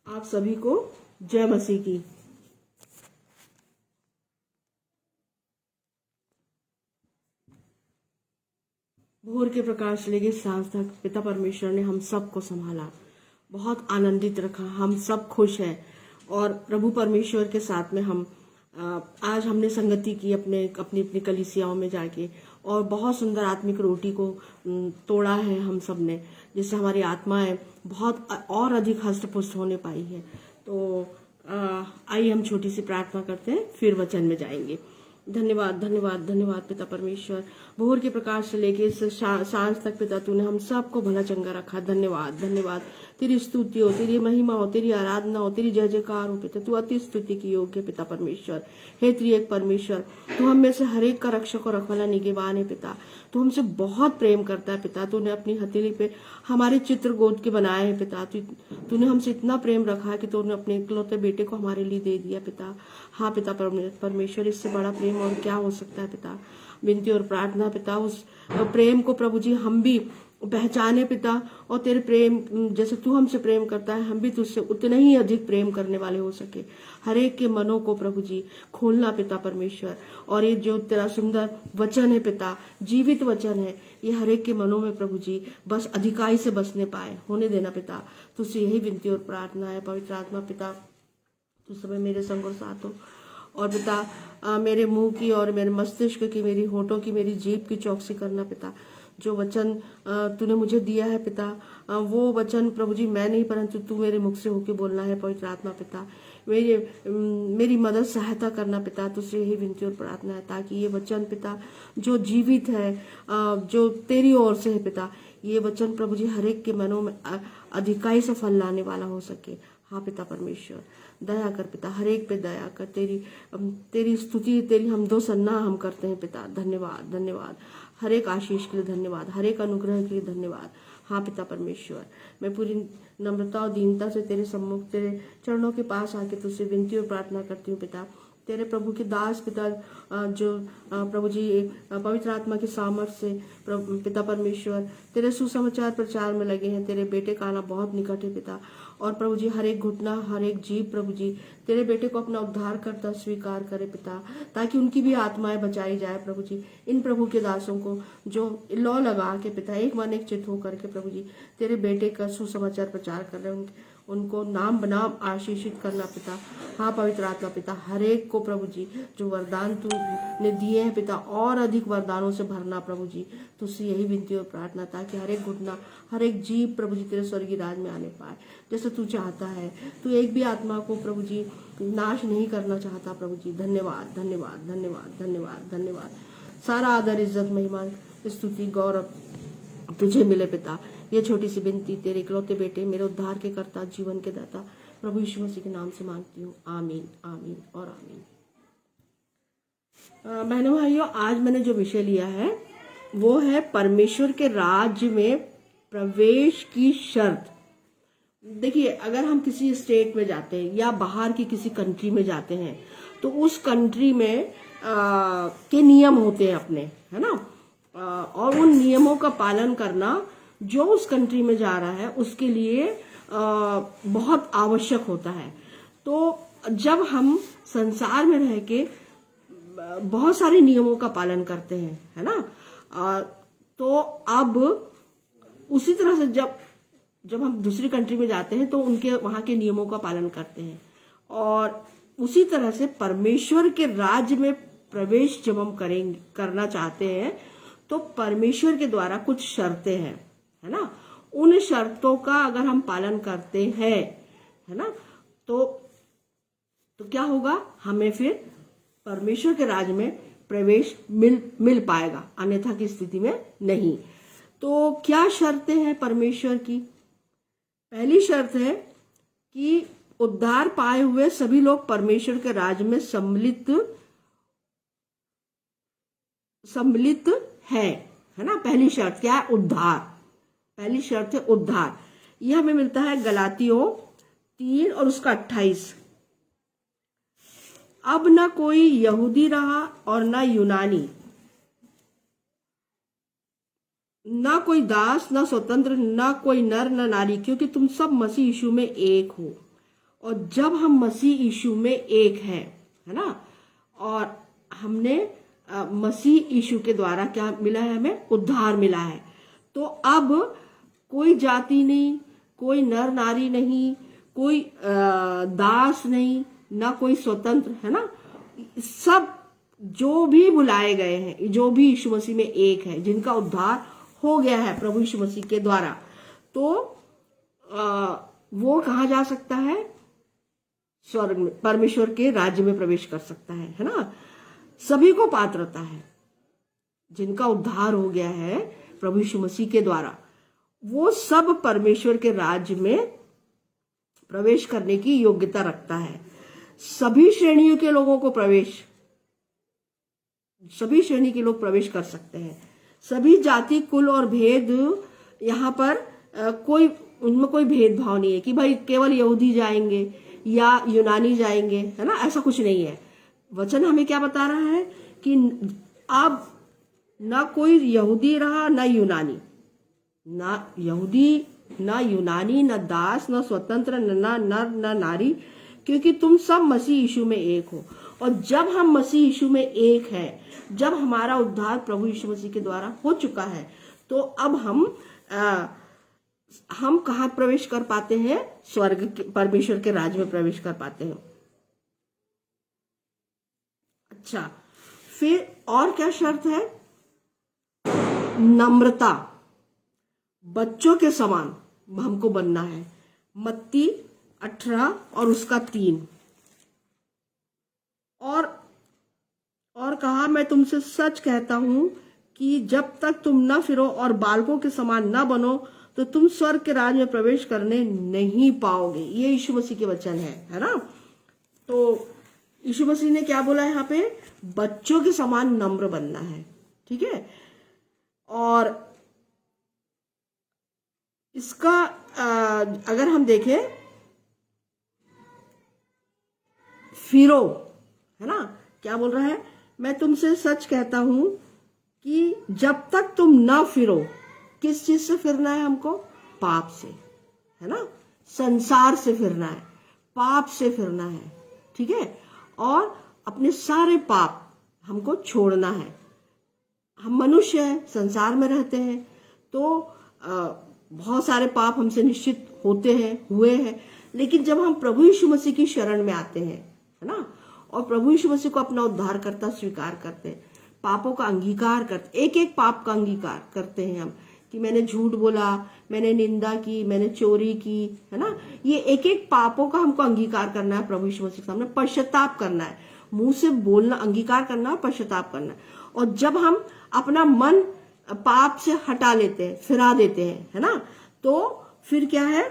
आप सभी को जय मसीह की। भोर के प्रकाश से लेकर सांझ तक पिता परमेश्वर ने हम सबको संभाला, बहुत आनंदित रखा। हम सब खुश हैं और प्रभु परमेश्वर के साथ में हम आज हमने संगति की अपनी अपनी कलीसियाओं में जाके, और बहुत सुंदर आत्मिक रोटी को तोड़ा है हम सब ने, जिससे हमारी आत्माएं बहुत और अधिक हष्ट-पुष्ट होने पाई है। तो आइए हम छोटी सी प्रार्थना करते हैं, फिर वचन में जाएंगे। धन्यवाद धन्यवाद धन्यवाद पिता परमेश्वर, भोर के प्रकाश से लेके इस सांझ तक पिता तूने हम सबको भला चंगा रखा। धन्यवाद धन्यवाद, तेरी स्तुति हो, तेरी महिमा हो, तेरी आराधना हो, तेरी जय जयकार हो पिता। तू अति स्तुति की योग्य पिता परमेश्वर। हे त्रिएक परमेश्वर, तू हम में से हर एक का रक्षक और रखवाला निगहबान है पिता। तू हमसे बहुत प्रेम करता है पिता। तूने अपनी हथेली पे हमारे चित्र गोद के बनाए हैं पिता। तूने हमसे इतना प्रेम रखा है कि तूने अपने इकलौते बेटे को हमारे लिए दे दिया पिता। हाँ पिता परमेश्वर, इससे बड़ा प्रेम और क्या हो सकता है पिता। विनती और प्रार्थना पिता, उस प्रेम को प्रभु जी हम भी पहचाने पिता, और तेरे प्रेम जैसे तू हमसे प्रेम करता है, हम भी तुझसे उतने ही अधिक प्रेम करने वाले हो सके। हर एक के मनों को प्रभु जी खोलना पिता परमेश्वर, और ये जो तेरा सुंदर वचन है पिता, जीवित वचन है, ये हर एक के मनों में प्रभु जी बस अधिकाई से बसने पाए होने देना पिता। तुझसे यही विनती और प्रार्थना है। पवित्र आत्मा पिता, तू समय मेरे संग और साथ हो, और पिता मेरे मुंह की और मेरे मस्तिष्क की, मेरी होठों की, मेरी जीभ की चौकसी करना पिता। जो वचन तूने मुझे दिया है पिता, वो वचन प्रभु जी मैं नहीं परंतु तू मेरे मुख से होके बोलना है। पवित्र आत्मा पिता, मेरी मदद सहायता करना पिता। तुझसे यही विनती और प्रार्थना है, ताकि ये वचन पिता जो जीवित है, जो तेरी ओर से है पिता, ये वचन प्रभु जी हर एक के मनों में अधिकाई से फल लाने वाला हो सके। हाँ पिता परमेश्वर, दया कर पिता, हर एक पे दया कर। तेरी स्तुति, तेरी हम दो सन्ना हम करते हैं पिता। धन्यवाद धन्यवाद, हर एक आशीष के लिए धन्यवाद, हर एक अनुग्रह के लिए धन्यवाद। हाँ पिता परमेश्वर, मैं पूरी नम्रता और दीनता से तेरे सम्मुख, तेरे चरणों के पास आके तुझसे विनती और प्रार्थना करती हूँ पिता। तेरे प्रभु के दास पिता, जो प्रभु जी पवित्र आत्मा के सामर्थ्य से पिता परमेश्वर तेरे सुसमाचार प्रचार में लगे हैं। तेरे बेटे का आना बहुत निकट है पिता, और प्रभु जी हर एक घुटना, हर एक जीव प्रभु जी तेरे बेटे को अपना उद्धार करता स्वीकार करे पिता, ताकि उनकी भी आत्माएं बचाई जाए प्रभु जी। इन प्रभु के दासों को जो लौ लगा के पिता एक मन एक चित होकर के प्रभु जी तेरे बेटे का सुसमाचार प्रचार कर रहे हैं, उनको नाम बनाम आशीषित करना पिता। हाँ पवित्र आत्मा पिता, हर एक को प्रभु जी जो वरदान तू ने दिए हैं पिता, और अधिक वरदानों से भरना प्रभु जी। तुझसे यही विनती और प्रार्थना, ताकि हर एक घुटना, हर एक जीव प्रभु जी तेरे स्वर्गीय राज में आने पाए जैसे तू चाहता है। तू एक भी आत्मा को प्रभु जी नाश नहीं करना चाहता प्रभु जी। धन्यवाद धन्यवाद धन्यवाद धन्यवाद धन्यवाद। सारा आदर, इज्जत, महिमा, स्तुति, गौरव तुझे मिले पिता। ये छोटी सी विनती तेरे इकलौते बेटे, मेरे उद्धार के कर्ता, जीवन के दाता प्रभु यीशु मसीह के नाम से मांगती हूँ। आमीन आमीन और आमीन। बहनों भाइयों, आज मैंने जो विषय लिया है वो है परमेश्वर के राज्य में प्रवेश की शर्त। देखिए, अगर हम किसी स्टेट में जाते हैं या बाहर की किसी कंट्री में जाते हैं, तो उस कंट्री में के नियम होते हैं अपने, है ना, और उन नियमों का पालन करना जो उस कंट्री में जा रहा है उसके लिए बहुत आवश्यक होता है। तो जब हम संसार में रह के बहुत सारे नियमों का पालन करते हैं, है ना, तो अब उसी तरह से जब हम दूसरी कंट्री में जाते हैं तो उनके वहां के नियमों का पालन करते हैं, और उसी तरह से परमेश्वर के राज्य में प्रवेश जब हम करना चाहते हैं तो परमेश्वर के द्वारा कुछ शर्तें हैं, है ना। उन शर्तों का अगर हम पालन करते हैं, है ना, तो क्या होगा, हमें फिर परमेश्वर के राज्य में प्रवेश मिल पाएगा, अन्यथा की स्थिति में नहीं। तो क्या शर्तें हैं परमेश्वर की? पहली शर्त है कि उद्धार पाए हुए सभी लोग परमेश्वर के राज्य में सम्मिलित है ना। पहली शर्त क्या है? उद्धार। पहली शर्त है उद्धार। यह हमें मिलता है गलातियों 3 और उसका 28। अब न कोई यहूदी रहा और न यूनानी, न कोई दास न स्वतंत्र, न कोई नर न नारी, क्योंकि तुम सब मसीह यीशु में एक हो। और जब हम मसीह यीशु में एक है ना, और हमने मसीह यीशु के द्वारा क्या मिला है, हमें उद्धार मिला है। तो अब कोई जाति नहीं, कोई नर नारी नहीं, कोई दास नहीं, ना कोई स्वतंत्र, है ना। सब जो भी बुलाए गए हैं, जो भी यीशु मसीह में एक है, जिनका उद्धार हो गया है प्रभु यीशु मसीह के द्वारा, तो वो कहाँ जा सकता है, स्वर्ग में, परमेश्वर के राज्य में प्रवेश कर सकता है ना। सभी को पात्रता है, जिनका उद्धार हो गया है प्रभु यीशु मसीह के द्वारा, वो सब परमेश्वर के राज्य में प्रवेश करने की योग्यता रखता है। सभी श्रेणियों के लोगों को सभी श्रेणी के लोग प्रवेश कर सकते हैं। सभी जाति, कुल और भेद, यहाँ पर उनमें कोई भेदभाव नहीं है कि भाई केवल यहूदी जाएंगे या यूनानी जाएंगे, है ना। ऐसा कुछ नहीं है। वचन हमें क्या बता रहा है कि अब ना कोई यहूदी रहा, ना यूनानी, ना यहूदी, ना यूनानी, ना दास, ना स्वतंत्र, ना नर, ना नारी, क्योंकि तुम सब मसीह यीशु में एक हो। और जब हम मसीह यीशु में एक है, जब हमारा उद्धार प्रभु यीशु मसीह के द्वारा हो चुका है, तो अब हम कहाँ प्रवेश कर पाते हैं, स्वर्ग के, परमेश्वर के राज्य में प्रवेश कर पाते हैं। अच्छा, फिर और क्या शर्त है, नम्रता, बच्चों के समान हमको बनना है। मत्ती 18 और उसका 3। और कहा, मैं तुमसे सच कहता हूं कि जब तक तुम न फिरो और बालकों के समान न बनो, तो तुम स्वर्ग के राज्य में प्रवेश करने नहीं पाओगे। ये यीशु मसीह के वचन है ना। तो यीशु मसीह ने क्या बोला यहाँ पे, बच्चों के समान नम्र बनना है, ठीक है। और इसका अगर हम देखें, फिरो, है ना, क्या बोल रहा है, मैं तुमसे सच कहता हूं कि जब तक तुम ना फिरो, किस चीज से फिरना है हमको, पाप से, है ना, संसार से फिरना है, पाप से फिरना है, ठीक है। और अपने सारे पाप हमको छोड़ना है। हम मनुष्य हैं, संसार में रहते हैं, तो बहुत सारे पाप हमसे निश्चित होते हैं, हुए हैं। लेकिन जब हम प्रभु यीशु मसीह की शरण में आते हैं, है ना, और प्रभु यीशु मसीह को अपना उद्धारकर्ता स्वीकार करते हैं, पापों का अंगीकार करते, एक एक पाप का अंगीकार करते हैं हम, कि मैंने झूठ बोला, मैंने निंदा की, मैंने चोरी की, है ना। ये एक एक पापों का हमको अंगीकार करना है प्रभु यीशु मसीह के सामने, पश्चाताप करना है, मुंह से बोलना, अंगीकार करना, पश्चाताप करना है। और जब हम अपना मन पाप से हटा लेते हैं, फिरा देते हैं, है ना, तो फिर क्या है,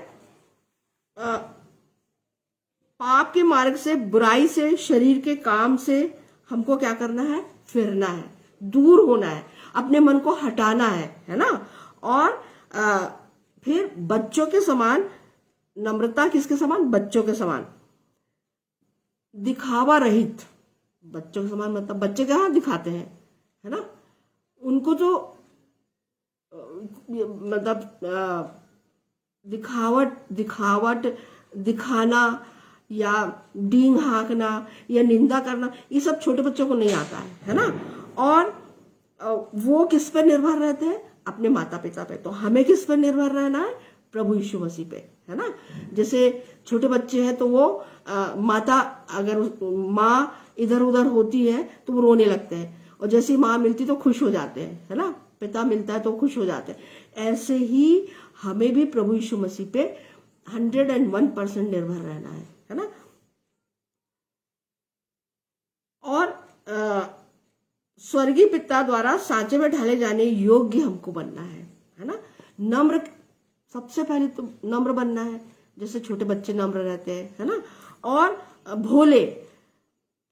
पाप के मार्ग से, बुराई से, शरीर के काम से हमको क्या करना है, फिरना है, दूर होना है, अपने मन को हटाना है ना। और फिर बच्चों के समान नम्रता, किसके समान, बच्चों के समान, दिखावा रहित। बच्चों के समान मतलब बच्चे क्या दिखाते हैं, है ना, उनको तो मतलब दिखावट दिखाना या डींग हाँकना या निंदा करना, ये सब छोटे बच्चों को नहीं आता है ना। और वो किस पर निर्भर रहते हैं, अपने माता पिता पे। तो हमें किस पर निर्भर रहना है, प्रभु यीशु मसीह पे, है ना। जैसे छोटे बच्चे हैं तो वो माता, अगर माँ इधर उधर होती है तो वो रोने लगते हैं, और जैसे ही माँ मिलती तो खुश हो जाते हैं, है ना, पिता मिलता है तो खुश हो जाते हैं। ऐसे ही हमें भी प्रभु यीशु मसीह पे 101% निर्भर रहना है ना। और स्वर्गीय पिता द्वारा सांचे में ढाले जाने योग्य हमको बनना है ना। नम्र, सबसे पहले तो नम्र बनना है, जैसे छोटे बच्चे नम्र रहते हैं, है ना। और भोले,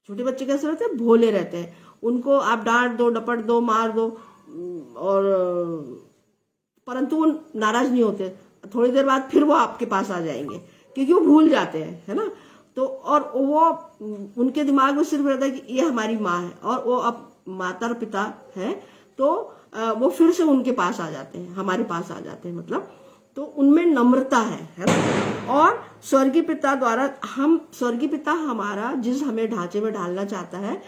छोटे बच्चे कैसे रहते हैं, भोले रहते हैं। उनको आप डांट दो, डपट दो, मार दो, और परंतु वो नाराज नहीं होते, थोड़ी देर बाद फिर वो आपके पास आ जाएंगे, क्योंकि वो भूल जाते हैं, है ना। तो और वो उनके दिमाग में सिर्फ रहता है कि ये हमारी माँ है, और वो अब माता और पिता है, तो वो फिर से उनके पास आ जाते हैं, हमारे पास आ जाते हैं मतलब। तो उनमें नम्रता है ना। और स्वर्गीय पिता द्वारा स्वर्गीय पिता हमारा जिस हमें ढांचे में डालना चाहता है,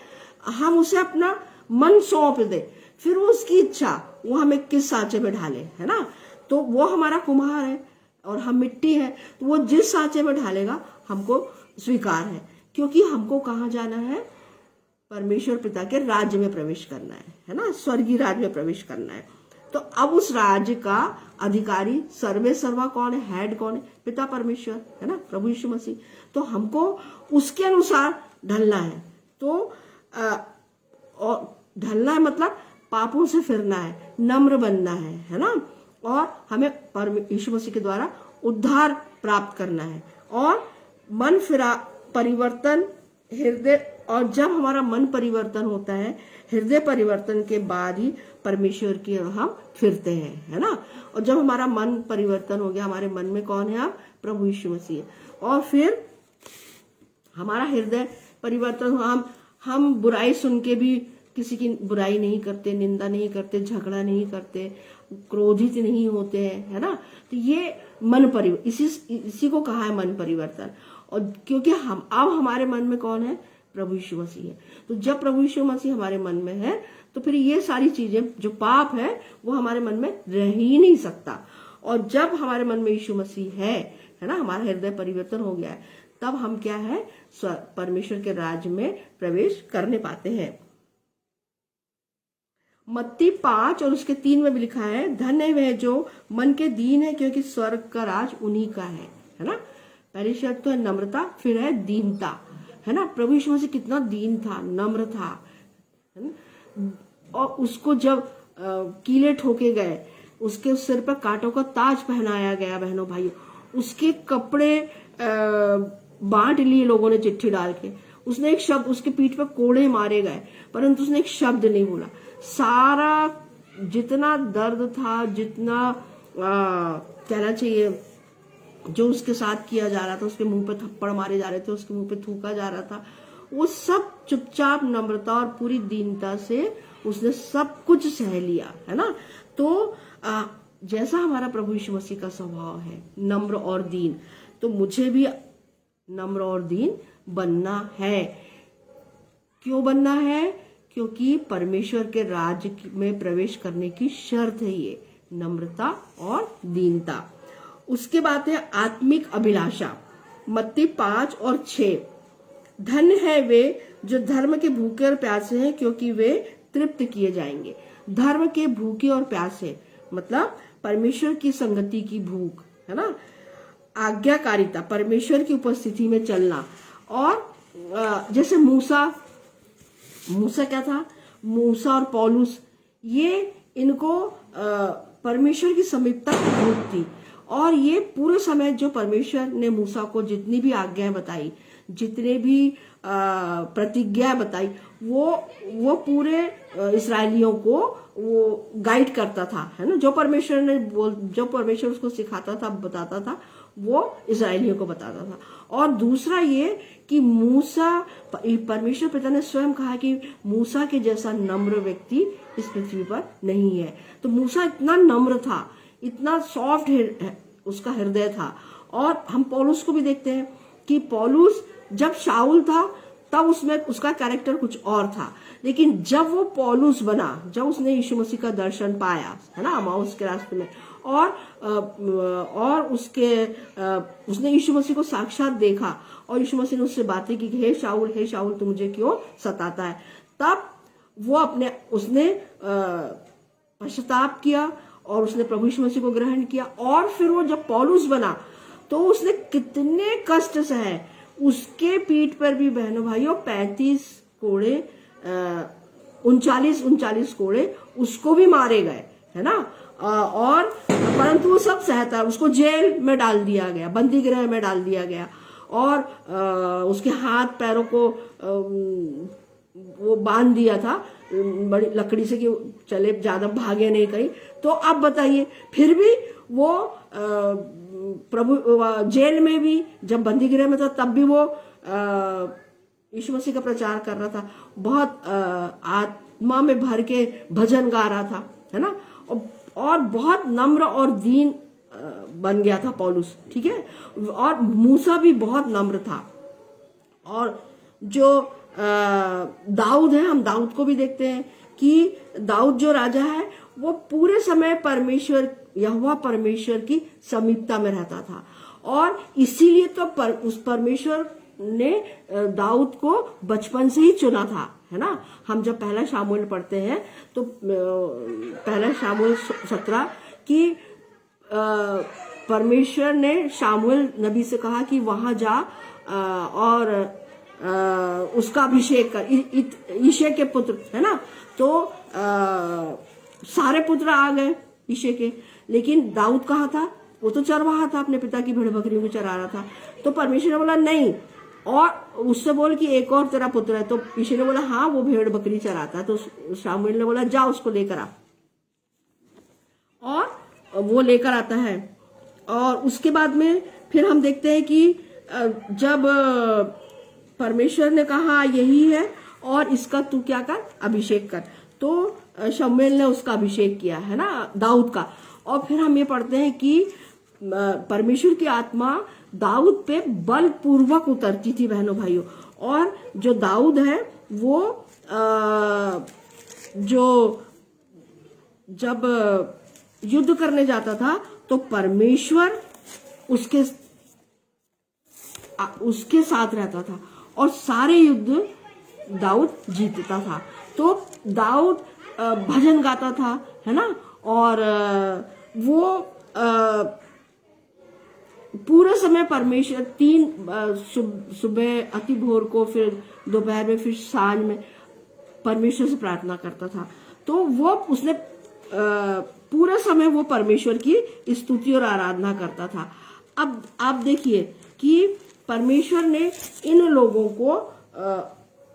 हम उसे अपना मन सौंप दे, फिर उसकी इच्छा वो हमें किस सांचे में ढाले, है ना। तो वो हमारा कुम्हार है और हम मिट्टी है, तो वो जिस सांचे में ढालेगा हमको स्वीकार है, क्योंकि हमको कहाँ जाना है, परमेश्वर पिता के राज्य में प्रवेश करना है ना, स्वर्गीय राज्य में प्रवेश करना है। तो अब उस राज्य का अधिकारी सर्वे सर्वा कौन है, हेड कौन है, पिता परमेश्वर, है ना, प्रभु यीशु मसीह। तो हमको उसके अनुसार ढलना है। तो और ढलना है मतलब पापों से फिरना है, नम्र बनना है ना, और हमें यीशु मसीह के द्वारा उद्धार प्राप्त करना है। और मन फिरा परिवर्तन हृदय, और जब हमारा मन परिवर्तन होता है, हृदय परिवर्तन के बाद ही परमेश्वर की ओर हम फिरते हैं, है ना। और जब हमारा मन परिवर्तन हो गया, हमारे मन में कौन है, अब प्रभु यीशु मसीह। और फिर हमारा हृदय परिवर्तन हुआ, हम बुराई सुन के भी किसी की बुराई नहीं करते, निंदा नहीं करते, झगड़ा नहीं करते, क्रोधित नहीं होते हैं, है ना। तो ये मन परिवर्तन, इसी को कहा है मन परिवर्तन। और क्योंकि अब हमारे मन में कौन है, प्रभु यीशु मसीह है। तो जब प्रभु यीशु मसीह हमारे मन में है, तो फिर ये सारी चीजें, जो पाप है वो हमारे मन में रह ही नहीं सकता। और जब हमारे मन में यीशु मसीह है ना, हमारा हृदय परिवर्तन हो गया है, तब हम क्या है, परमेश्वर के राज्य में प्रवेश करने पाते हैं। मत्ती 5 और उसके 3 में भी लिखा है, धन्य वह जो मन के दीन है, क्योंकि स्वर्ग का राज उन्हीं का है ना। पहली शर्त तो है नम्रता, फिर है दीनता, है ना। प्रभु यीशु मसीह कितना दीन था, नम्र था, है ना। और उसको जब कीले ठोके गए, उसके सिर पर कांटों का ताज पहनाया गया, बहनों भाइयों, उसके कपड़े बांट लिए लोगों ने चिट्ठी डाल के, उसने एक शब्द, उसके पीठ पर कोड़े मारे गए, परंतु उसने एक शब्द नहीं बोला। सारा जितना दर्द था, जितना कहना चाहिए, जो उसके साथ किया जा रहा था, उसके मुंह पे थप्पड़ मारे जा रहे थे, उसके मुंह पे थूका जा रहा था, वो सब चुपचाप नम्रता और पूरी दीनता से उसने सब कुछ सह लिया, है ना। तो जैसा हमारा प्रभु यीशु मसीह का स्वभाव है, नम्र और दीन, तो मुझे भी नम्र और दीन बनना है। क्यों बनना है? क्योंकि परमेश्वर के राज्य में प्रवेश करने की शर्त है ये, नम्रता और दीनता। उसके बाद है आत्मिक अभिलाषा, मत्ती 5 और 6, धन्य है वे जो धर्म के भूखे और प्यासे हैं, क्योंकि वे तृप्त किए जाएंगे। धर्म के भूखे और प्यासे मतलब परमेश्वर की संगति की भूख, है ना। आज्ञाकारिता, परमेश्वर की उपस्थिति में चलना। और जैसे मूसा क्या था, मूसा और पौलुस, ये इनको परमेश्वर की समीपता की भूख थी। और ये पूरे समय जो परमेश्वर ने मूसा को जितनी भी आज्ञाएं बताई, जितने भी प्रतिज्ञा बताई, वो पूरे इसराइलियों को वो गाइड करता था, है ना। जो परमेश्वर उसको सिखाता था, बताता था, वो इसराइलियों को बताता था। और दूसरा ये कि मूसा, परमेश्वर पिता ने स्वयं कहा कि मूसा के जैसा नम्र व्यक्ति इस पृथ्वी पर नहीं है। तो मूसा इतना नम्र था, इतना सॉफ्ट उसका हृदय था। और हम पौलुस को भी देखते हैं कि पौलुस जब शाऊल था तब उसमें उसका कैरेक्टर कुछ और था, लेकिन जब वो पौलुस बना, जब उसने यीशु मसीह का दर्शन पाया, है ना, अमाउस के रास्ते में, और उसने यीशु मसीह को साक्षात देखा, और यीशु मसीह ने उससे बातें की कि हे शाऊल तू मुझे क्यों सताता है, तब वो उसने पश्चाताप किया और उसने प्रभु यीशु मसीह को ग्रहण किया। और फिर वो जब पौलुस बना तो उसने कितने कष्ट सहे, उसके पीठ पर भी बहनों भाइयों 35 कोड़े, 39 कोड़े उसको भी मारे गए, है ना। और परंतु वो सब सहता, उसको जेल में डाल दिया गया, बंदी गृह में डाल दिया गया, और उसके हाथ पैरों को वो बांध दिया था बड़ी लकड़ी से कि चले, ज्यादा भागे नहीं कहीं। तो अब बताइए, फिर भी वो प्रभु जेल में भी, जब बंदी गृह में था तब भी वो यीशु मसीह का प्रचार कर रहा था, बहुत आत्मा में भर के भजन गा रहा था, है ना। और बहुत नम्र और दीन बन गया था पौलुस, ठीक है। और मूसा भी बहुत नम्र था। और जो दाऊद है, हम दाऊद को भी देखते हैं कि दाऊद जो राजा है वो पूरे समय परमेश्वर, यहोवा परमेश्वर की समीपता में रहता था। और इसीलिए तो उस परमेश्वर ने दाऊद को बचपन से ही चुना था, है ना। हम जब पहला शामूएल पढ़ते हैं तो पहला शामूएल 17 की परमेश्वर ने शामूएल नबी से कहा कि वहां जा और उसका अभिषेक कर, ईशे के पुत्र, है ना। तो सारे पुत्र आ गए ईशे के, लेकिन दाऊद कहाँ था? वो तो चरवाहा था, अपने पिता की भेड़ बकरियों को चरा रहा था। तो परमेश्वर ने बोला नहीं, और उससे बोल कि एक और तेरा पुत्र है। तो ईशे ने बोला हाँ वो भेड़ बकरी चराता है। तो शामूएल ने बोला जा उसको लेकर आ, और वो लेकर आता है। और उसके बाद में फिर हम देखते हैं कि जब परमेश्वर ने कहा यही है और इसका तू क्या कर, अभिषेक कर, तो शमूएल ने उसका अभिषेक किया, है ना, दाऊद का। और फिर हम ये पढ़ते हैं कि परमेश्वर की आत्मा दाऊद पे बलपूर्वक उतरती थी, बहनों भाइयों। और जो दाऊद है वो जो जब युद्ध करने जाता था तो परमेश्वर उसके साथ रहता था और सारे युद्ध दाऊद जीतता था। तो दाऊद भजन गाता था, है ना। और वो पूरे समय परमेश्वर सुबह अति भोर को, फिर दोपहर में, फिर सांझ में परमेश्वर से प्रार्थना करता था। तो वो उसने पूरे समय वो परमेश्वर की स्तुति और आराधना करता था। अब आप देखिए कि परमेश्वर ने इन लोगों को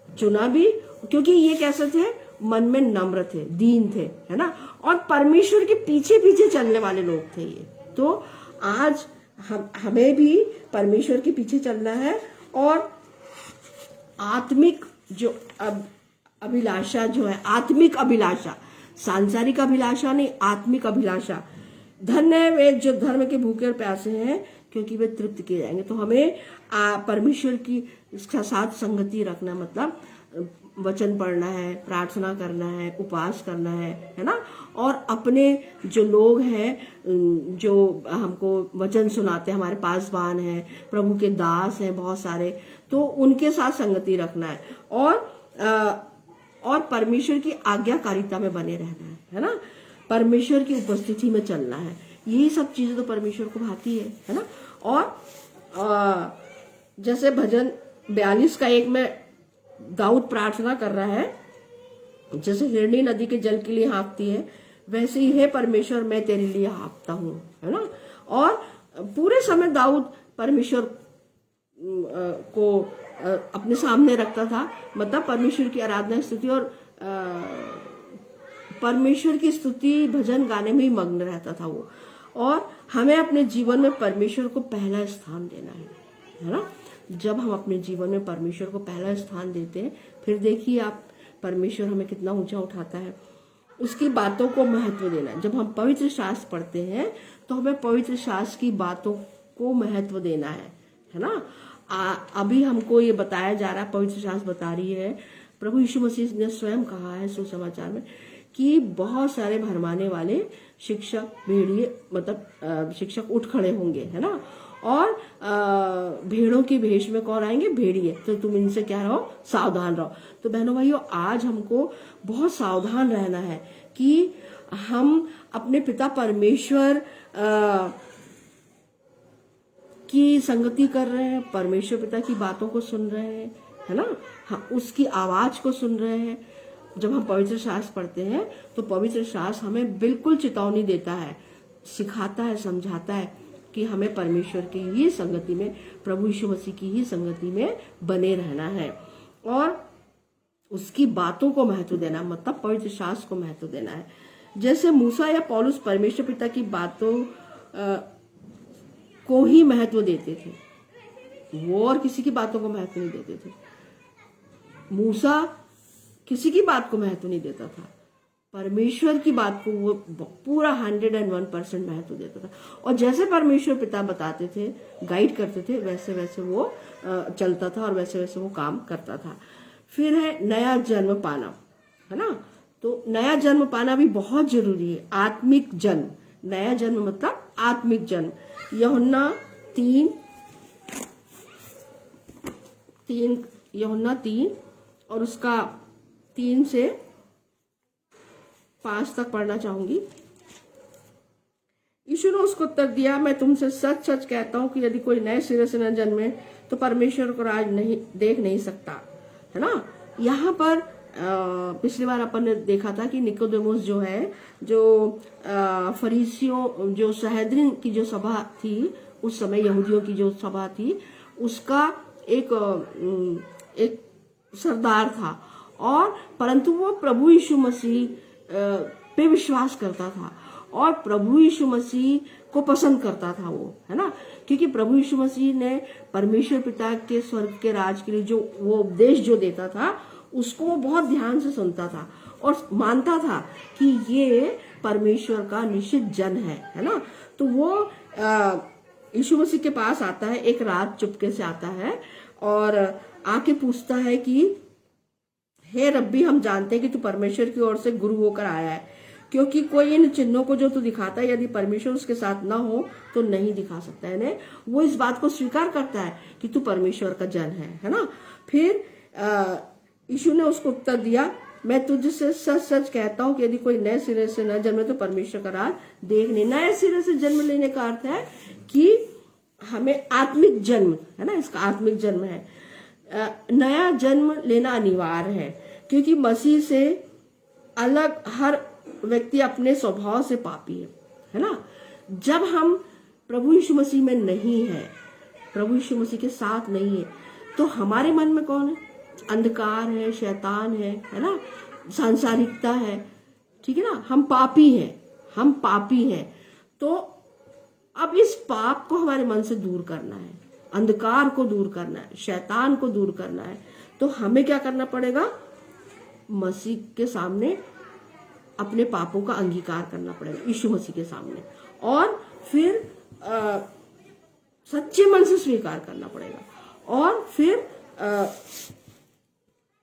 चुना भी, क्योंकि ये कैसे थे, मन में नम्र थे, दीन थे, है ना। और परमेश्वर के पीछे पीछे चलने वाले लोग थे ये। तो आज हमें भी परमेश्वर के पीछे चलना है। और आत्मिक जो अभिलाषा जो है, आत्मिक अभिलाषा, सांसारिक अभिलाषा नहीं, आत्मिक अभिलाषा। धन्य है वे जो धर्म के भूखे और प्यासे हैं, क्योंकि वे तृप्त किए जाएंगे। तो हमें परमेश्वर की साथ संगति रखना, मतलब वचन पढ़ना है, प्रार्थना करना है, उपवास करना है ना। और अपने जो लोग हैं जो हमको वचन सुनाते हैं, हमारे पासवान हैं, प्रभु के दास हैं बहुत सारे, तो उनके साथ संगति रखना है। और परमेश्वर की आज्ञाकारिता में बने रहना है ना। परमेश्वर की उपस्थिति में चलना है। यही सब चीजें तो परमेश्वर को भाती है ना। और जैसे भजन 42:1 में दाऊद प्रार्थना कर रहा है, जैसे हिरणी नदी के जल के लिए हाँफती है, वैसे ही है परमेश्वर मैं तेरे लिए हाँफता हूँ, है ना। और पूरे समय दाऊद परमेश्वर को अपने सामने रखता था, मतलब परमेश्वर की आराधना, स्तुति और परमेश्वर की स्तुति भजन गाने में ही मग्न रहता था वो। और हमें अपने जीवन में परमेश्वर को पहला स्थान देना है ना। जब हम अपने जीवन में परमेश्वर को पहला स्थान देते हैं, फिर देखिए आप, परमेश्वर हमें कितना ऊंचा उठाता है। उसकी बातों को महत्व देना। जब हम पवित्र शास्त्र पढ़ते हैं तो हमें पवित्र शास्त्र की बातों को महत्व देना है ना। अभी हमको ये बताया जा रहा है, पवित्र शास्त्र बता रही है, प्रभु यीशु मसीह ने स्वयं कहा है सुसमाचार में कि बहुत सारे भरमाने वाले शिक्षक, भेड़िए, मतलब शिक्षक उठ खड़े होंगे, है ना। और भेड़ों के भेष में कौन आएंगे? भेड़िए। तो तुम इनसे क्या रहो? सावधान रहो। तो बहनों भाइयों, आज हमको बहुत सावधान रहना है कि हम अपने पिता परमेश्वर की संगति कर रहे हैं, परमेश्वर पिता की बातों को सुन रहे हैं, है ना। हाँ, उसकी आवाज को सुन रहे हैं। जब हम पवित्र शास्त्र पढ़ते हैं तो पवित्र शास्त्र हमें बिल्कुल चेतावनी देता है, सिखाता है, समझाता है कि हमें परमेश्वर की ही संगति में, प्रभु यीशु मसीह की ही संगति में बने रहना है और उसकी बातों को महत्व देना, मतलब पवित्र शास्त्र को महत्व देना है। जैसे मूसा या पौलुस परमेश्वर पिता की बातों को ही महत्व देते थे, वो और किसी की बातों को महत्व नहीं देते थे। मूसा किसी की बात को महत्व नहीं देता था, परमेश्वर की बात को वो पूरा 101% महत्व देता था। और जैसे परमेश्वर पिता बताते थे, गाइड करते थे, वैसे वैसे वो चलता था और वैसे वैसे वो काम करता था। फिर है नया जन्म पाना, है ना। तो नया जन्म पाना भी बहुत जरूरी है। आत्मिक जन्म, नया जन्म मतलब आत्मिक जन्म। यूहन्ना 3 और उसका 3 से 5 तक पढ़ना चाहूंगी। यीशु ने उसको उत्तर दिया, मैं तुमसे सच सच कहता हूं कि यदि कोई नए सिरे से न जन्मे तो परमेश्वर को राज देख नहीं सकता, है ना। यहाँ पर पिछली बार अपन ने देखा था कि निकोदेमुस जो है, जो फरीसियों, जो सहेद्रिन की जो सभा थी उस समय, यहूदियों की जो सभा थी, उसका एक सरदार था। और परंतु वो प्रभु यीशु मसीह पे विश्वास करता था और प्रभु यीशु मसीह को पसंद करता था वो, है ना। क्योंकि प्रभु यीशु मसीह ने परमेश्वर पिता के स्वर्ग के राज के लिए जो वो उपदेश जो देता था, उसको वो बहुत ध्यान से सुनता था और मानता था कि ये परमेश्वर का निश्चित जन है ना। तो वो यीशु मसीह के पास आता है, एक रात चुपके से आता है और आके पूछता है कि हे रब्बी, हम जानते हैं कि तू परमेश्वर की ओर से गुरु होकर आया है, क्योंकि कोई इन चिन्हों को जो तू दिखाता है, यदि परमेश्वर उसके साथ ना हो तो नहीं दिखा सकता है। वो इस बात को स्वीकार करता है कि तू परमेश्वर का जन है ना। फिर यीशु ने उसको उत्तर दिया, मैं तुझसे सच सच कहता हूं कि यदि कोई नए सिरे से न जन्मे तो परमेश्वर का राज देख नहीं। नए सिरे से जन्म लेने का अर्थ है कि हमें आत्मिक जन्म, है ना, इसका आत्मिक जन्म है। नया जन्म लेना अनिवार्य है, क्योंकि मसीह से अलग हर व्यक्ति अपने स्वभाव से पापी है ना। जब हम प्रभु यीशु मसीह में नहीं है, प्रभु यीशु मसीह के साथ नहीं है, तो हमारे मन में कौन है? अंधकार है, शैतान है ना, सांसारिकता है, ठीक है ना। हम पापी हैं। तो अब इस पाप को हमारे मन से दूर करना है, अंधकार को दूर करना है, शैतान को दूर करना है। तो हमें क्या करना पड़ेगा? मसीह के सामने अपने पापों का अंगीकार करना पड़ेगा, यीशु मसीह के सामने, और फिर सच्चे मन से स्वीकार करना पड़ेगा, और फिर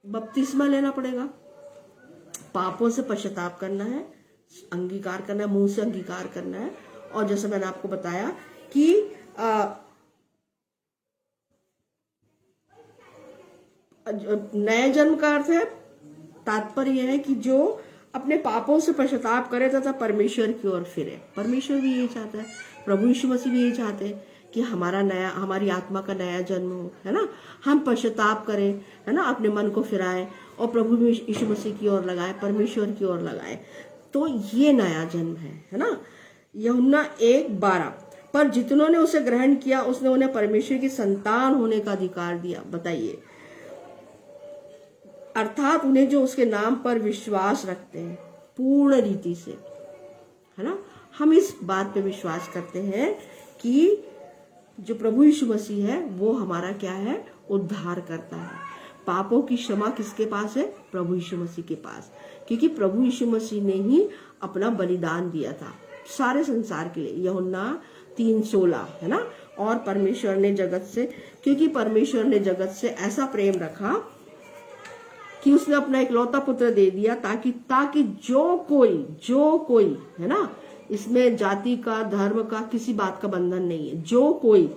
बपतिस्मा लेना पड़ेगा, पापों से पश्चाताप करना है, अंगीकार करना है, मुंह से अंगीकार करना है। और जैसे मैंने आपको बताया कि नए जन्म का अर्थ है, तात्पर्य यह है कि जो अपने पापों से पश्चाताप करे तथा परमेश्वर की ओर फिरे। परमेश्वर भी यही चाहता है, प्रभु यीशु मसीह भी यही चाहते हैं कि हमारी आत्मा का नया जन्म हो, है ना। हम पश्चाताप करें, है ना, अपने मन को फिराएं और प्रभु यीशु मसीह की ओर लगाएं, परमेश्वर की ओर लगाएं। तो ये नया जन्म है ना। यूहन्ना 1:12, पर जितनों ने उसे ग्रहण किया उसने उन्हें परमेश्वर की संतान होने का अधिकार दिया। बताइए, अर्थात उन्हें जो उसके नाम पर विश्वास रखते हैं पूर्ण रीति से, है ना। हम इस बात पे विश्वास करते हैं कि जो प्रभु यीशु मसीह है वो हमारा क्या है? उद्धार करता है। पापों की क्षमा किसके पास है? प्रभु यीशु मसीह के पास, क्योंकि प्रभु यीशु मसीह ने ही अपना बलिदान दिया था सारे संसार के लिए। यूहन्ना 3:16, है ना। और परमेश्वर ने जगत से, क्योंकि परमेश्वर ने जगत से ऐसा प्रेम रखा कि उसने अपना इकलौता पुत्र दे दिया, ताकि जो कोई, है ना, इसमें जाति का, धर्म का, किसी बात का बंधन नहीं है, जो कोई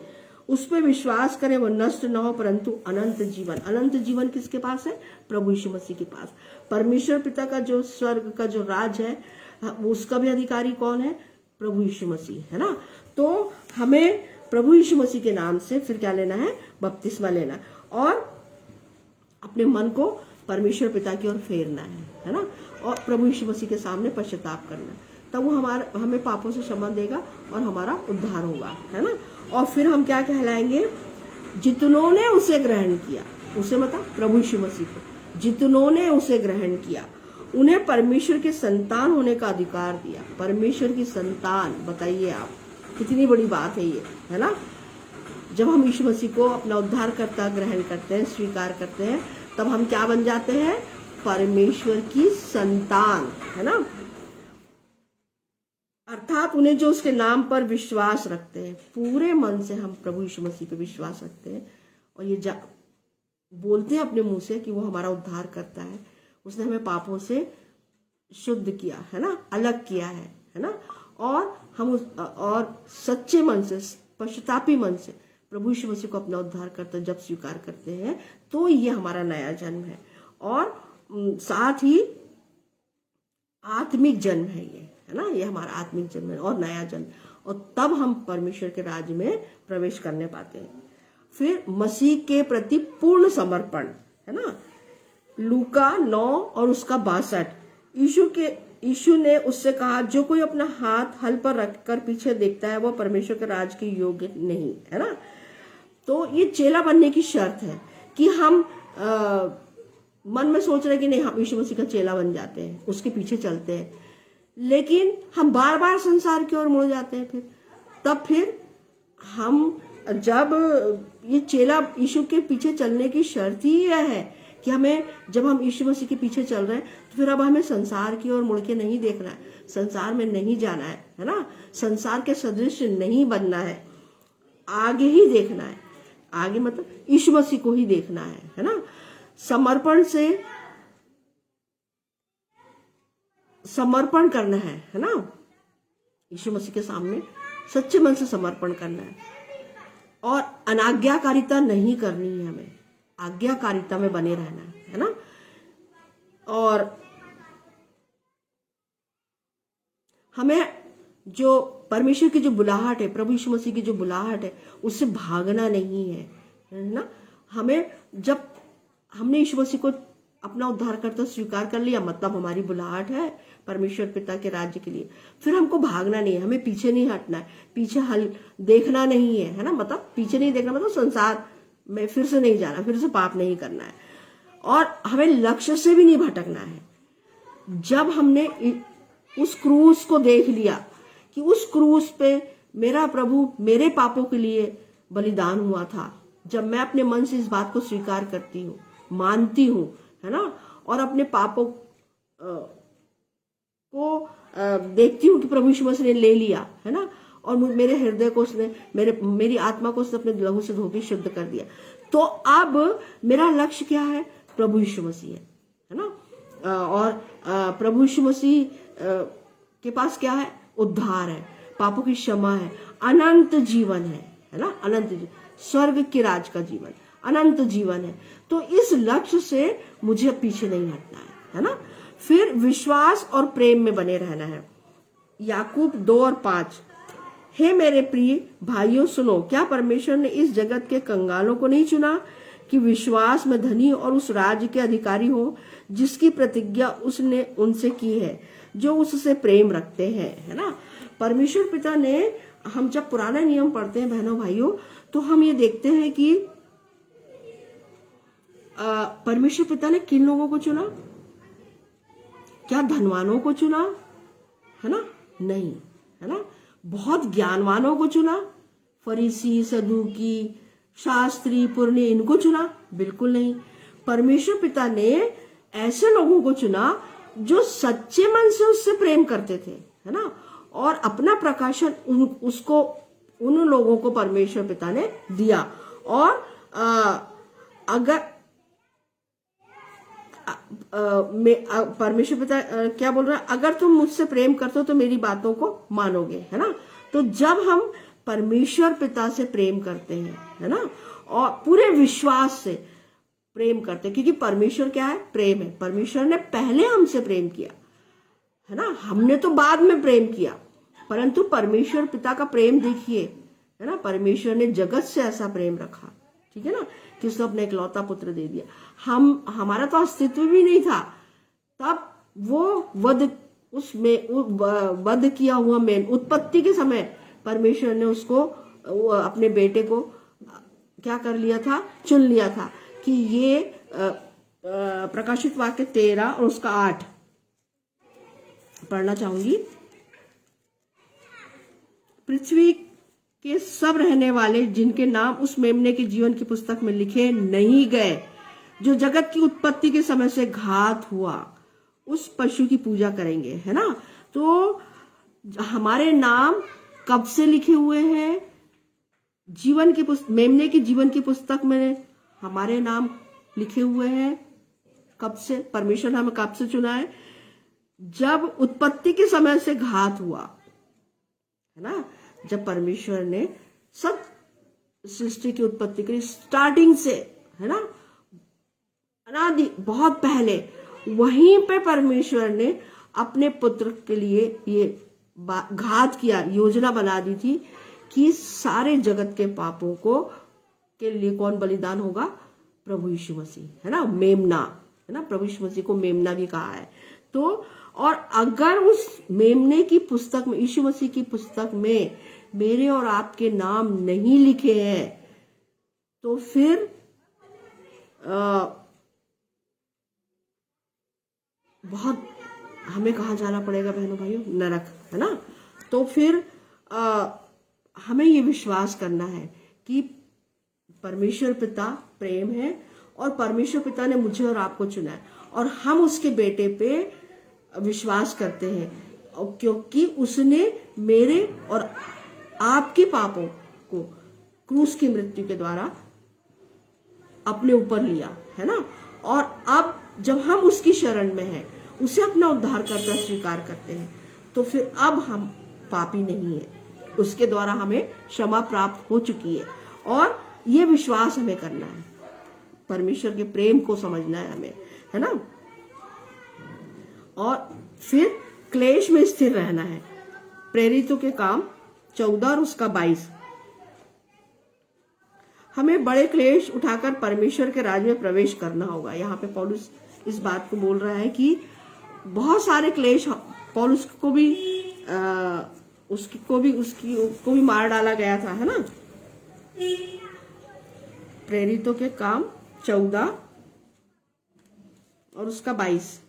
उस पर विश्वास करे वो नष्ट न हो परंतु अनंत जीवन किसके पास है? प्रभु यीशु मसीह के पास। परमेश्वर पिता का जो स्वर्ग का जो राज है, उसका भी अधिकारी कौन है? प्रभु यीशु मसीह, है ना। तो हमें प्रभु यीशु मसीह के नाम से फिर क्या लेना है? बपतिस्मा लेना और अपने मन को परमेश्वर पिता की ओर फेरना है ना, और प्रभु यीशु मसीह के सामने पश्चाताप करना, तब वो हमें पापों से क्षमा देगा और हमारा उद्धार होगा, है ना। और फिर हम क्या कहलाएंगे? जितनों ने उसे ग्रहण किया, उसे मतलब प्रभु यीशु मसीह को, जितनों ने उसे ग्रहण किया उन्हें परमेश्वर के संतान होने का अधिकार दिया। परमेश्वर की संतान, बताइए आप, कितनी बड़ी बात है ये, है ना। जब हम यीशु मसीह को अपना उद्धारकर्ता ग्रहण करते हैं, स्वीकार करते हैं, तब हम क्या बन जाते हैं? परमेश्वर की संतान, है ना, अर्थात उन्हें जो उसके नाम पर विश्वास रखते हैं। पूरे मन से हम प्रभु यीशु मसीह पे विश्वास रखते हैं और ये बोलते हैं अपने मुंह से कि वो हमारा उद्धार करता है, उसने हमें पापों से शुद्ध किया, है ना, अलग किया है ना, और हम और सच्चे मन से, पश्चातापी मन से प्रभु यीशु मसीह को अपना उद्धार करता जब स्वीकार करते हैं तो ये हमारा नया जन्म है। और साथ ही आत्मिक जन्म है ये, है ना, ये हमारा आत्मिक जन्म है और नया जन्म, और तब हम परमेश्वर के राज्य में प्रवेश करने पाते हैं। फिर मसीह के प्रति पूर्ण समर्पण, है ना, लूका 9 और उसका 62, यीशु ने उससे कहा, जो कोई अपना हाथ हल पर रखकर पीछे देखता है वह परमेश्वर के राज के योग्य नहीं, है ना। तो ये चेला बनने की शर्त है कि हम मन में सोच रहे हैं कि नहीं, हम यीशु मसीह का चेला बन जाते हैं, उसके पीछे चलते हैं, लेकिन हम बार बार संसार की ओर मुड़ जाते हैं। फिर हम जब ये चेला यीशु के पीछे चलने की शर्त ही यह है कि हमें, जब हम यीशु मसीह के पीछे चल रहे हैं तो फिर अब हमें संसार की ओर मुड़ के नहीं देखना है, संसार में नहीं जाना है ना, संसार के सदृश नहीं बनना है, आगे ही देखना है, आगे मतलब यीशु मसीह को ही देखना है ना। समर्पण करना है ना, यीशु मसीह के सामने सच्चे मन से समर्पण करना है, और अनाज्ञाकारिता नहीं करनी है, हमें आज्ञाकारिता में बने रहना है ना। और हमें जो परमेश्वर की जो बुलाहट है, प्रभु यीशु मसीह की जो बुलाहट है, उससे भागना नहीं है ना। हमें, जब हमने यीशु मसीह को अपना उद्धारकर्ता स्वीकार कर लिया, मतलब हमारी बुलाहट है परमेश्वर पिता के राज्य के लिए, फिर हमको भागना नहीं है, हमें पीछे नहीं हटना है, पीछे हल देखना नहीं है ना, मतलब पीछे नहीं देखना, मतलब संसार में फिर से नहीं जाना, फिर से पाप नहीं करना है, और हमें लक्ष्य से भी नहीं भटकना है। जब हमने उस क्रूस को देख लिया कि उस क्रूस पे मेरा प्रभु मेरे पापों के लिए बलिदान हुआ था, जब मैं अपने मन से इस बात को स्वीकार करती हूँ, मानती हूँ, है ना, और अपने पापों को देखती हूँ कि प्रभु यीशु मसीह ने ले लिया, है ना, और मेरे हृदय को उसने, मेरी आत्मा को उसने अपने लहू से धोके शुद्ध कर दिया, तो अब मेरा लक्ष्य क्या है? प्रभु यीशु मसीह है ना। और प्रभु यीशु मसीह के पास क्या है? उद्धार है, पापों की क्षमा है, अनंत जीवन है ना, अनंत जीवन, स्वर्ग के राज का जीवन, अनंत जीवन है। तो इस लक्ष्य से मुझे पीछे नहीं हटना है ना। फिर विश्वास और प्रेम में बने रहना है। याकूब 2 और 5, हे मेरे प्रिय भाइयों सुनो, क्या परमेश्वर ने इस जगत के कंगालों को नहीं चुना कि विश्वास में धनी और उस राज्य के अधिकारी हो जिसकी प्रतिज्ञा उसने उनसे की है जो उससे प्रेम रखते हैं, है ना। परमेश्वर पिता ने, हम जब पुराना नियम पढ़ते हैं बहनों भाइयों, तो हम ये देखते हैं कि परमेश्वर पिता ने किन लोगों को चुना? क्या धनवानों को चुना? है ना, नहीं, है ना। बहुत ज्ञानवानों को चुना, फरीसी, सदूकी, शास्त्री, पुरनी, इनको चुना? बिल्कुल नहीं। परमेश्वर पिता ने ऐसे लोगों को चुना जो सच्चे मन से उससे प्रेम करते थे, है ना, और अपना प्रकाशन उन लोगों को परमेश्वर पिता ने दिया। और अगर परमेश्वर पिता क्या बोल रहा है? अगर तुम मुझसे प्रेम करते हो तो मेरी बातों को मानोगे, है ना। तो जब हम परमेश्वर पिता से प्रेम करते हैं, है ना, और पूरे विश्वास से प्रेम करते हैं, क्योंकि परमेश्वर क्या है? प्रेम है। परमेश्वर ने पहले हमसे प्रेम किया, है ना, हमने तो बाद में प्रेम किया, परंतु परमेश्वर पिता का प्रेम देखिए, है ना। परमेश्वर ने जगत से ऐसा प्रेम रखा, ठीक है ना, कि उसने अपना इकलौता पुत्र दे दिया। हमारा तो अस्तित्व भी नहीं था तब, वो वध किया हुआ मेन उत्पत्ति के समय परमेश्वर ने उसको, अपने बेटे को क्या कर लिया था? चुन लिया था कि ये प्रकाशित वाक्य 13 और उसका 8 पढ़ना चाहूंगी। पृथ्वी के सब रहने वाले जिनके नाम उस मेमने के जीवन की पुस्तक में लिखे नहीं गए, जो जगत की उत्पत्ति के समय से घात हुआ उस पशु की पूजा करेंगे, है ना। तो हमारे नाम कब से लिखे हुए हैं? जीवन की मेमने की जीवन की पुस्तक में हमारे नाम लिखे हुए हैं। कब से? परमेश्वर ने हमें कब से चुना है? जब उत्पत्ति के समय से घात हुआ, है ना। जब परमेश्वर ने सब सृष्टि की उत्पत्ति करी, स्टार्टिंग से, है ना, अनादि, बहुत पहले, वहीं पे परमेश्वर ने अपने पुत्र के लिए ये घात किया, योजना बना दी थी कि सारे जगत के पापों को के लिए कौन बलिदान होगा? प्रभु यीशु मसीह, है ना, मेमना, है ना। प्रभु यीशु मसीह को मेमना भी कहा है। तो और अगर उस मेमने की पुस्तक में, यीशु मसीह की पुस्तक में मेरे और आपके नाम नहीं लिखे हैं, तो फिर बहुत हमें कहाँ जाना पड़ेगा बहनों भाइयों? नरक, है ना। तो फिर हमें ये विश्वास करना है कि परमेश्वर पिता प्रेम है और परमेश्वर पिता ने मुझे और आपको चुना है और हम उसके बेटे पे विश्वास करते हैं, क्योंकि उसने मेरे और आपके पापों को क्रूस की मृत्यु के द्वारा अपने ऊपर लिया, है ना। और अब जब हम उसकी शरण में हैं, उसे अपना उद्धारकर्ता स्वीकार करते हैं, तो फिर अब हम पापी नहीं है, उसके द्वारा हमें क्षमा प्राप्त हो चुकी है। और ये विश्वास हमें करना है, परमेश्वर के प्रेम को समझना है हमें, है ना। और फिर क्लेश में स्थिर रहना है। प्रेरितों के काम 14 और उसका 22। हमें बड़े क्लेश उठाकर परमेश्वर के राज में प्रवेश करना होगा। यहाँ पे पौलुस इस बात को बोल रहा है कि बहुत सारे क्लेश, पौलुस को भी उसको भी मार डाला गया था, है ना। प्रेरितों के काम 14 और उसका 22।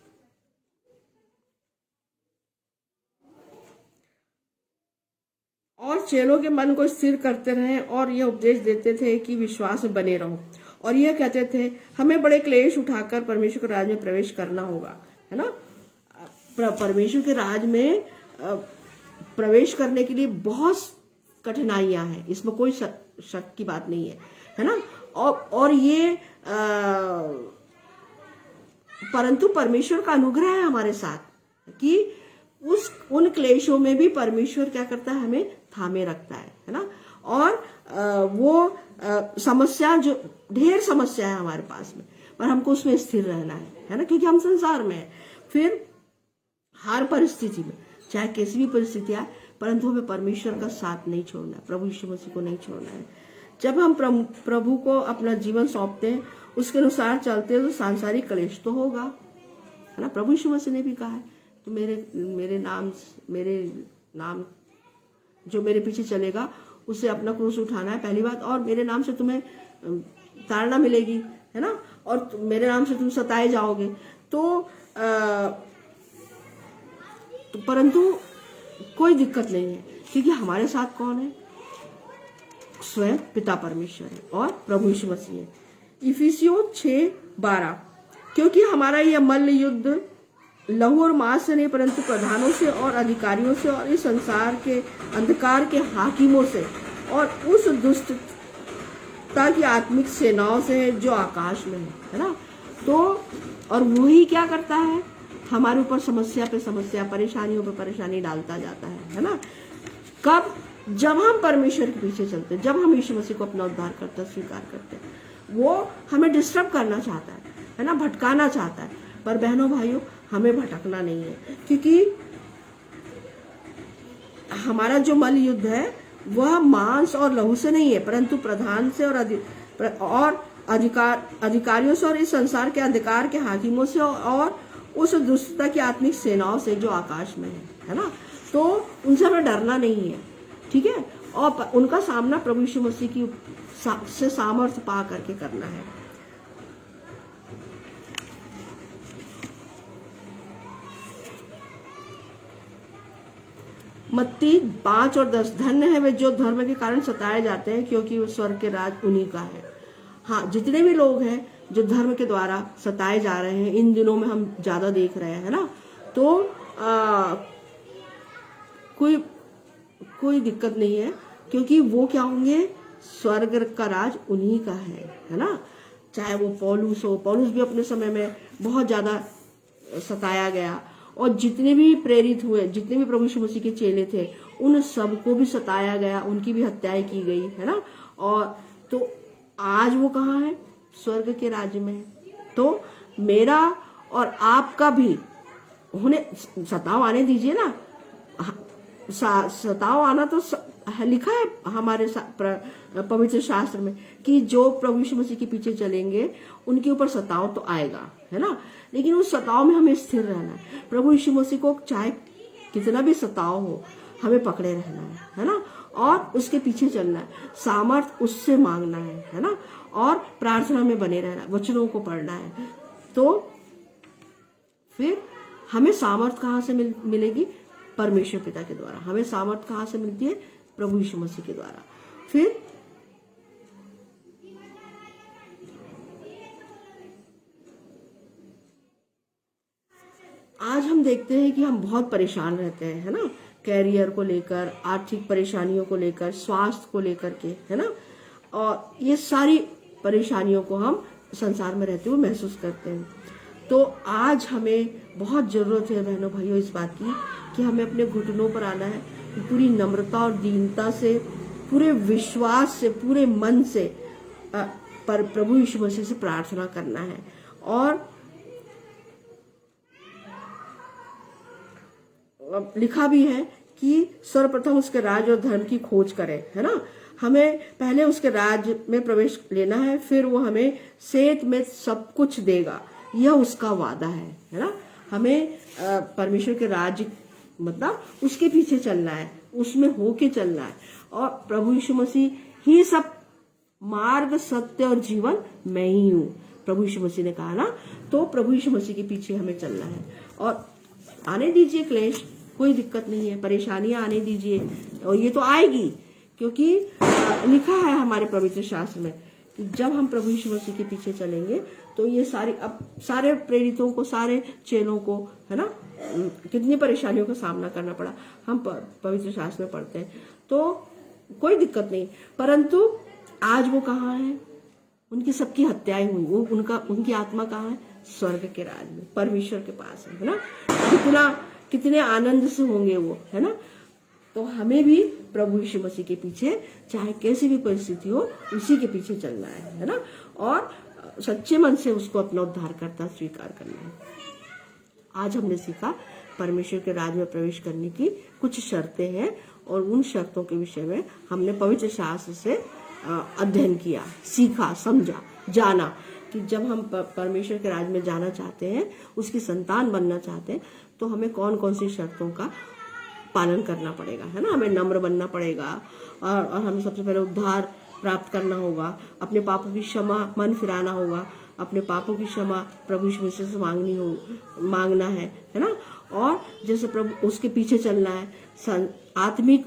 और चेलों के मन को स्थिर करते रहे और यह उपदेश देते थे कि विश्वास में बने रहो, और यह कहते थे हमें बड़े क्लेश उठाकर परमेश्वर के राज में प्रवेश करना होगा, है ना। परमेश्वर के राज में प्रवेश करने के लिए बहुत कठिनाइयां हैं, इसमें कोई शक की बात नहीं है ना। और ये परंतु परमेश्वर का अनुग्रह है हमारे साथ कि उन क्लेशों में भी परमेश्वर क्या करता है? हमें थामे रखता है ना। और वो समस्या, जो ढेर समस्या है हमारे पास में, पर हमको उसमें स्थिर रहना है ना, क्योंकि हम संसार में है। फिर हर परिस्थिति में, चाहे कैसी भी परिस्थिति आए, परंतु हमें परमेश्वर का साथ नहीं छोड़ना है, प्रभु यीशु मसीह को नहीं छोड़ना है। जब हम प्रभु को अपना जीवन सौंपते हैं, उसके अनुसार चलते हैं, तो सांसारिक क्लेश तो होगा, है ना। प्रभु यीशु मसीह ने भी कहा है, तो मेरे नाम जो मेरे पीछे चलेगा उसे अपना क्रूस उठाना है, पहली बात। और मेरे नाम से तुम्हें ताड़ना मिलेगी, है ना, और मेरे नाम से तुम सताए जाओगे। तो परंतु कोई दिक्कत नहीं है, क्योंकि हमारे साथ कौन है? स्वयं पिता परमेश्वर है और प्रभु यीशु मसीह है। इफिसियों 6:12, क्योंकि हमारा यह मल्ल युद्ध लहू और मांस से नहीं, परंतु प्रधानों से और अधिकारियों से और इस संसार के अंधकार के हाकिमों से और उस दुष्टता की आत्मिक सेनाओं से है जो आकाश में है ना। तो और वही क्या करता है? हमारे ऊपर समस्या पे समस्या, परेशानियों पे परेशानी डालता जाता है ना। कब? जब हम परमेश्वर के पीछे चलते, जब हम यीशु मसीह को अपना उद्धार करता स्वीकार करते, वो हमें डिस्टर्ब करना चाहता है ना, भटकाना चाहता है। पर बहनों भाइयों, हमें भटकना नहीं है, क्योंकि हमारा जो मल युद्ध है वह मांस और लहू से नहीं है, परंतु प्रधान से और अधिकारियों से और इस संसार के अंधकार के हाकिमों से और उस दुष्टता की आत्मिक सेनाओं से जो आकाश में है ना। तो उनसे हमें डरना नहीं है, ठीक है। और उनका सामना प्रभु यीशु मसीह की से सामर्थ्य पा करके करना है। मत्ती 5 और 10, धन्य है वे जो धर्म के कारण सताए जाते हैं, क्योंकि वो स्वर्ग के राज उन्हीं का है। हाँ, जितने भी लोग हैं जो धर्म के द्वारा सताए जा रहे हैं, इन दिनों में हम ज्यादा देख रहे हैं ना, तो कोई कोई दिक्कत नहीं है, क्योंकि वो क्या होंगे, स्वर्ग का राज उन्हीं का है ना। चाहे वो पौलुस हो, पौलुस भी अपने समय में बहुत ज्यादा सताया गया, और जितने भी प्रेरित हुए, जितने भी प्रभु यीशु मसीह के चेले थे, उन सबको भी सताया गया, उनकी भी हत्याएं की गई, है ना। और तो आज वो कहाँ है, स्वर्ग के राज्य में है। तो मेरा और आपका भी उन्हें सताव आने दीजिए ना। सताव आना तो लिखा है हमारे पवित्र शास्त्र में कि जो प्रभु यीशु मसीह के पीछे चलेंगे उनके ऊपर सताव तो आएगा, है ना। लेकिन उस सताव में हमें स्थिर रहना है। प्रभु यीशु मसीह को चाहे कितना भी सताव हो, हमें पकड़े रहना है ना, और उसके पीछे चलना है, सामर्थ उससे मांगना है ना, और प्रार्थना में बने रहना, वचनों को पढ़ना है। तो फिर हमें सामर्थ कहाँ से मिलेगी, परमेश्वर पिता के द्वारा। हमें सामर्थ कहाँ से मिलती है, प्रभु यीशु मसीह के द्वारा। फिर आज हम देखते हैं कि हम बहुत परेशान रहते हैं, है ना, कैरियर को लेकर, आर्थिक परेशानियों को लेकर, स्वास्थ्य को लेकर के, है ना। और ये सारी परेशानियों को हम संसार में रहते हुए महसूस करते हैं। तो आज हमें बहुत जरूरत है बहनों भाइयों इस बात की कि हमें अपने घुटनों पर आना है, पूरी नम्रता और दीनता से, पूरे विश्वास से, पूरे मन से पर प्रभु यीशु मसीह से प्रार्थना करना है। और लिखा भी है कि सर्वप्रथम उसके राज और धर्म की खोज करें, है ना। हमें पहले उसके राज में प्रवेश लेना है, फिर वो हमें सेत में सब कुछ देगा, यह उसका वादा है ना। हमें परमेश्वर के राज्य मतलब उसके पीछे चलना है, उसमें होके चलना है, और प्रभु यीशु मसीह ही सब मार्ग, सत्य और जीवन मैं ही हूँ, प्रभु यीशु मसीह ने कहा ना। तो प्रभु यीशु मसीह के पीछे हमें चलना है। और आने दीजिए क्लेश, कोई दिक्कत नहीं है, परेशानियां आने दीजिए, और ये तो आएगी, क्योंकि लिखा है हमारे पवित्र शास्त्र में कि जब हम प्रभु यीशु मसीह के पीछे चलेंगे तो ये सारे प्रेरितों को, सारे चेलों को, है ना, कितनी परेशानियों का सामना करना पड़ा, हम पवित्र शास्त्र में पढ़ते हैं। तो कोई दिक्कत नहीं, परंतु आज वो कहाँ है, उनकी सबकी हत्याएं हुई, वो उनकी आत्मा कहाँ है, स्वर्ग के राज में, परमेश्वर के पास है ना। कितने आनंद से होंगे वो, है ना। तो हमें भी प्रभु यीशु मसीह के पीछे, चाहे कैसी भी परिस्थिति हो, उसी के पीछे चलना है ना, और सच्चे मन से उसको अपना उद्धारकर्ता स्वीकार करना है। आज हमने सीखा परमेश्वर के राज में प्रवेश करने की कुछ शर्तें हैं, और उन शर्तों के विषय में हमने पवित्र शास्त्र से अध्ययन किया, सीखा, समझा, जाना कि जब हम परमेश्वर के राज में जाना चाहते हैं, उसकी संतान बनना चाहते हैं, तो हमें कौन कौन सी शर्तों का पालन करना पड़ेगा, है ना। हमें नम्र बनना पड़ेगा, और हमें सबसे पहले उद्धार प्राप्त करना होगा, अपने पापों की क्षमा, मन फिराना होगा, अपने पापों की क्षमा प्रभु यीशु मसीह से मांगना है ना। और जैसे प्रभु उसके पीछे चलना है, आत्मिक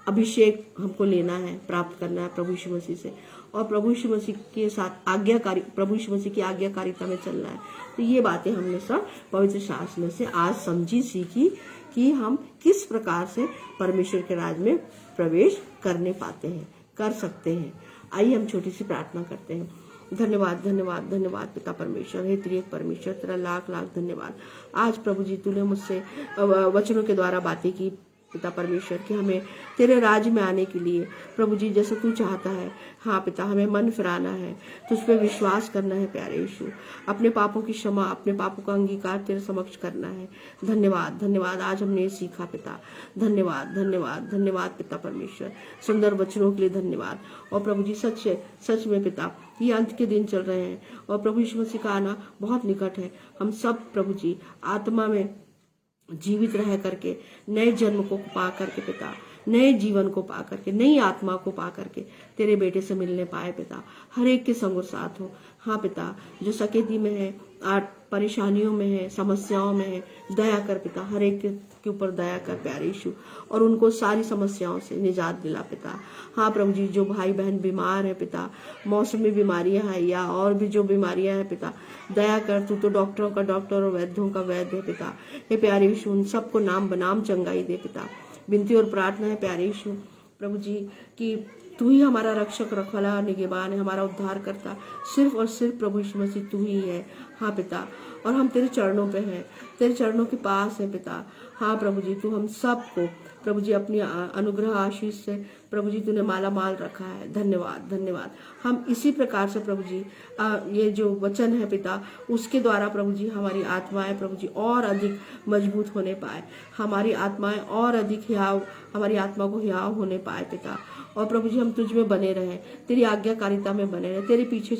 अभिषेक हमको लेना है, प्राप्त करना है प्रभु यीशु मसीह से, और प्रभु यीशु मसीह के साथ प्रभु यीशु मसीह की आज्ञाकारिता में चलना है। तो ये बातें हमने सब पवित्र शास्त्र में से आज समझी, सीखी कि हम किस प्रकार से परमेश्वर के राज में प्रवेश कर सकते हैं। आइए हम छोटी सी प्रार्थना करते हैं। धन्यवाद धन्यवाद धन्यवाद पिता परमेश्वर, हे त्रिएक परमेश्वर, तेरा लाख लाख धन्यवाद। आज प्रभु जी तूने मुझसे वचनों के द्वारा बातें की पिता परमेश्वर, कि हमें तेरे राज्य में आने के लिए प्रभु जी जैसे तू चाहता है, हाँ पिता, हमें मन फिराना है, तुझ पे विश्वास करना है प्यारे यीशु, अपने पापों की क्षमा, अपने पापों का अंगीकार तेरे समक्ष करना है। धन्यवाद धन्यवाद, आज हमने ये सीखा पिता, धन्यवाद धन्यवाद धन्यवाद पिता परमेश्वर, सुंदर वचनों के लिए धन्यवाद। और प्रभु जी सच में पिता, ये अंत के दिन चल रहे हैं, और प्रभु यीशु मसीह का आना बहुत निकट है। हम सब प्रभु जी आत्मा में जीवित रह करके, नए जन्म को पा करके पिता, नए जीवन को पा करके, नई आत्मा को पा करके तेरे बेटे से मिलने पाए पिता। हर एक के संग और साथ हो। हाँ पिता, जो सकेती में है, परेशानियों में है, समस्याओं में है, दया कर पिता, हर एक के ऊपर दया कर प्यारे यीशु, और उनको सारी समस्याओं से निजात दिला पिता। हाँ प्रभु जी, जो भाई बहन बीमार है पिता, मौसमी बीमारियां हैं या और भी जो बीमारियां हैं पिता, दया कर, तू तो डॉक्टरों का डॉक्टर और वैद्यों का वैद्य है पिता। हे प्यारे यीशु, उन सबको नाम बनाम चंगाई दे पिता। विनती और प्रार्थना है प्यारे यीशु प्रभु जी कि तू ही हमारा रक्षक, रखवाला, निगहबान है, हमारा उद्धार करता सिर्फ और सिर्फ प्रभु यीशु मसीह तू ही है। हाँ पिता, और हम तेरे चरणों पे हैं, तेरे चरणों के पास है पिता। हाँ प्रभु जी, तू हम सबको प्रभु जी अपनी अनुग्रह आशीष से प्रभु जी तूने माला माल रखा है। धन्यवाद धन्यवाद। हम इसी प्रकार से प्रभु जी ये जो वचन है पिता, उसके द्वारा प्रभु जी हमारी आत्माएं प्रभु जी और अधिक मजबूत होने पाए, हमारी आत्माएं और अधिक हियाव, हमारी आत्मा को हियाव होने पाए पिता। और प्रभु जी हम तुझ में बने रहें, तेरी आज्ञाकारिता में बने रहें, तेरे पीछे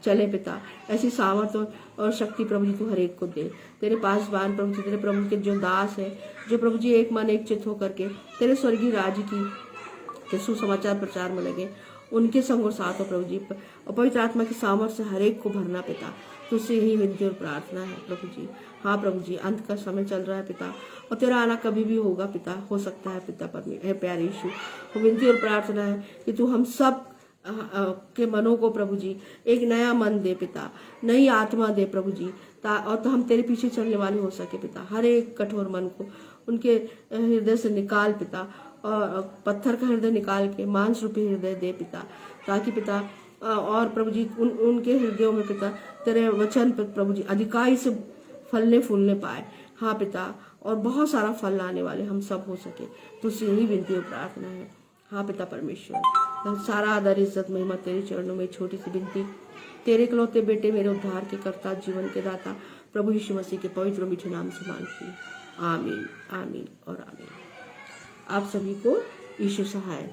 चले पिता। ऐसी सामर्थ और शक्ति प्रभु जी तू हर एक को दे। तेरे पास बान प्रभु जी, तेरे प्रभु के जो दास है, जो प्रभु जी एक मन एक चित्त होकर के तेरे स्वर्गीय राज्य के सुसमाचार प्रचार में लगे, उनके संग और साथ हो प्रभु जी। और पवित्र आत्मा की सामर्थ से हर एक को भरना पिता, तुझसे यही विनती और प्रार्थना है प्रभु जी। हाँ प्रभु जी, अंत का समय चल रहा है पिता, और तेरा आना कभी भी होगा पिता, हो सकता है पिता परमेश्वर। प्यारे यीशु, विनती और प्रार्थना है कि तू हम सब के मनों को प्रभु जी एक नया मन दे पिता, नई आत्मा दे प्रभु जी, और तो हम तेरे पीछे चलने वाले हो सके पिता। हर एक कठोर मन को उनके हृदय से निकाल पिता, और पत्थर का हृदय निकाल के मांस रूपी हृदय दे पिता, ताकि पिता और प्रभु जी उनके हृदयों में पिता तेरे वचन प्रभु जी अधिकाई से फलने फूलने पाए। हाँ पिता, और बहुत सारा फल लाने वाले हम सब हो सके, तुझसे यही विनती और प्रार्थना है। हाँ पिता परमेश्वर, सारा आदर इज्जत महिमा तेरे चरणों में, छोटी सी विनती तेरे इकलौते बेटे, मेरे उद्धार के कर्ता, जीवन के दाता प्रभु यीशु मसीह के पवित्र और मीठे नाम से मांगती। आमीन आमीन और आमीन। आप सभी को यीशु सहाय।